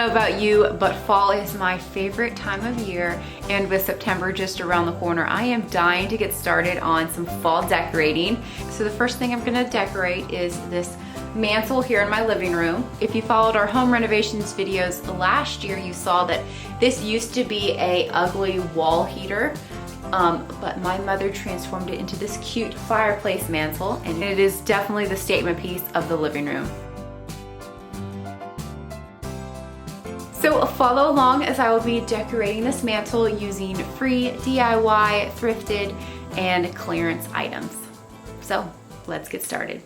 know about you, but fall is my favorite time of year, and with September just around the corner, I am dying to get started on some fall decorating. So the first thing I'm gonna decorate is this mantle here in my living room. If you followed our home renovations videos last year, you saw that this used to be a ugly wall heater, but my mother transformed it into this cute fireplace mantle, and it is definitely the statement piece of the living room. So follow along as I will be decorating this mantle using free DIY, thrifted, and clearance items. So let's get started.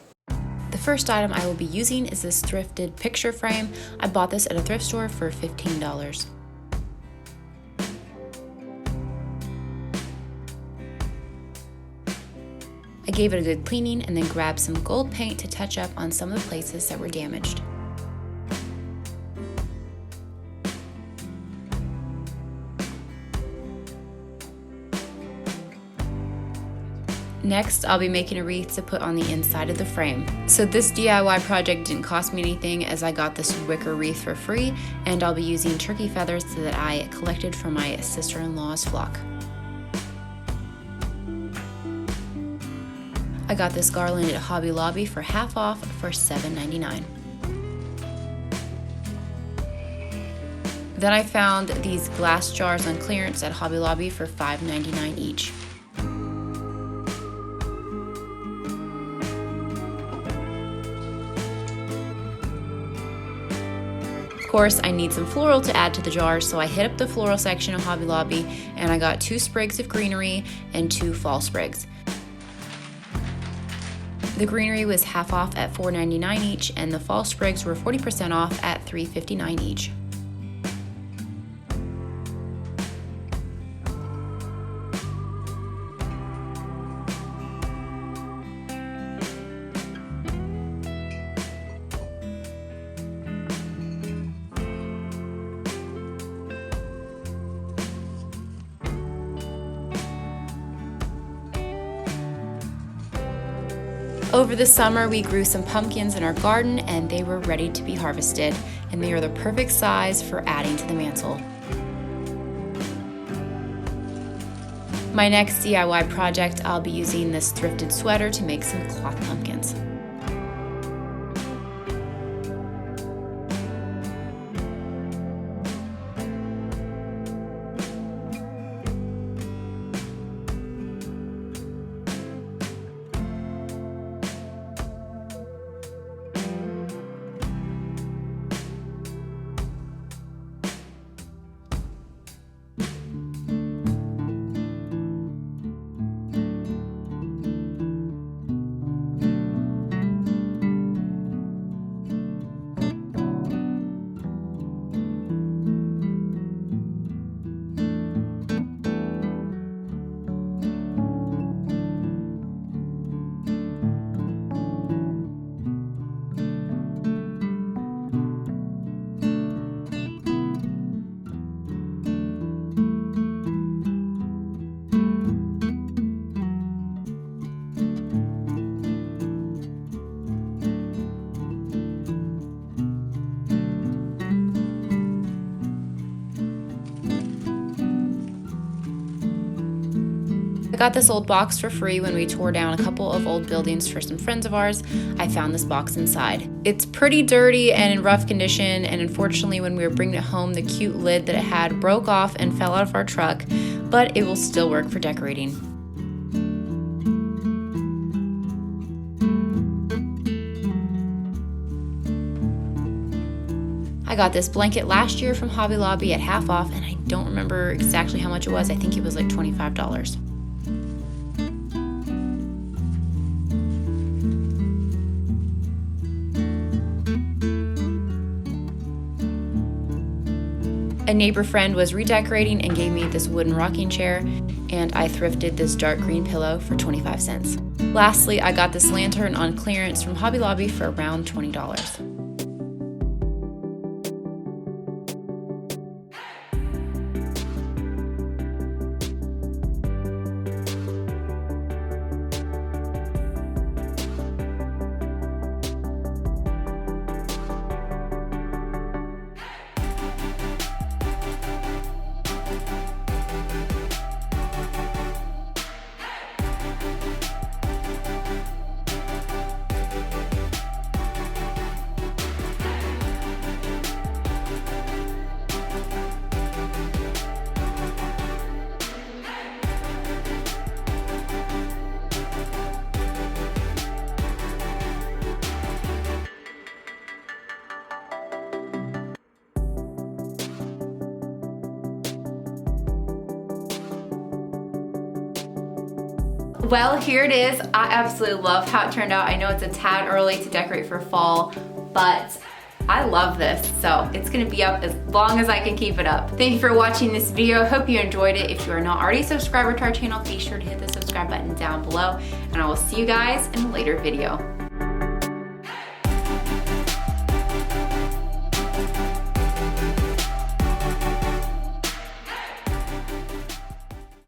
The first item I will be using is this thrifted picture frame. I bought this at a thrift store for $15. I gave it a good cleaning and then grabbed some gold paint to touch up on some of the places that were damaged. Next, I'll be making a wreath to put on the inside of the frame. So this DIY project didn't cost me anything, as I got this wicker wreath for free, and I'll be using turkey feathers that I collected from my sister-in-law's flock. I got this garland at Hobby Lobby for half off for $7.99. Then I found these glass jars on clearance at Hobby Lobby for $5.99 each. Of course, I need some floral to add to the jars, so I hit up the floral section of Hobby Lobby and I got 2 sprigs of greenery and 2 fall sprigs. The greenery was half off at $4.99 each, and the fall sprigs were 40% off at $3.59 each. Over the summer, we grew some pumpkins in our garden and they were ready to be harvested, and they are the perfect size for adding to the mantle. My next DIY project, I'll be using this thrifted sweater to make some cloth pumpkins. I got this old box for free when we tore down a couple of old buildings for some friends of ours. I found this box inside. It's pretty dirty and in rough condition, and unfortunately when we were bringing it home, the cute lid that it had broke off and fell out of our truck, but it will still work for decorating. I got this blanket last year from Hobby Lobby at half off, and I don't remember exactly how much it was. I think it was like $25. A neighbor friend was redecorating and gave me this wooden rocking chair, and I thrifted this dark green pillow for 25 cents. Lastly, I got this lantern on clearance from Hobby Lobby for around $20. Well, here it is. I absolutely love how it turned out. I know it's a tad early to decorate for fall, but I love this, so it's gonna be up as long as I can keep it up. Thank you for watching this video. Hope you enjoyed it. If you are not already a subscriber to our channel, be sure to hit the subscribe button down below, and I will see you guys in a later video.